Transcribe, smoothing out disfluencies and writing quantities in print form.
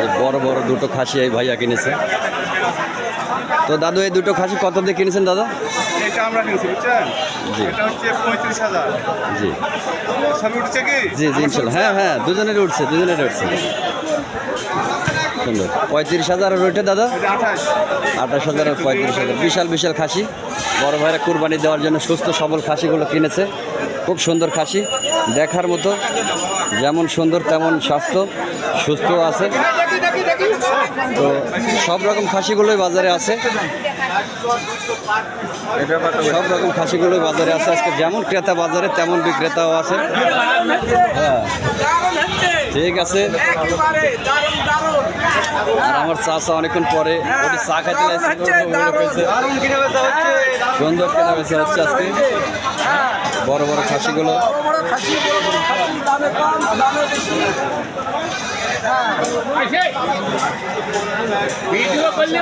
এই বড় বড় দুটো খাসি এই ভাইয়া কিনেছে। তো দাদু এই দুটো খাসি কত দিয়ে কিনেছেন দাদা? এটা আমরা কিনছি বুঝছেন, জি এটা হচ্ছে 35,000। জি সব উঠছে কি? জি জি ইনশাল্লাহ, হ্যাঁ হ্যাঁ দুজনেরই উঠছে, দুজনেরই উঠছে। সুন্দর। 35,000 আর ওইটা দাদা? এটা 28। 28,000 আর 35,000। বিশাল বিশাল খাসি, বড় ভাইরা কুরবানি দেওয়ার জন্য সুস্থ সবল খাসিগুলো কিনেছে। খুব সুন্দর খাসি, দেখার মতো, যেমন সুন্দর তেমন স্বাস্থ্য, সুস্থ আছে। তো সব রকম খাসিগুলোই বাজারে আছে, সব রকম খাসিগুলোই বাজারে আছে। আজকে যেমন ক্রেতা বাজারে তেমন বিক্রেতাও আছে। হ্যাঁ ঠিক আছে। আর আমার চাচা অনেকক্ষণ পরে ওটি চা খাইতে লাগছে, সুন্দর কেনা বেচা হচ্ছে আজকে। বড় বড় খাসিগুলো ভিডিও করলে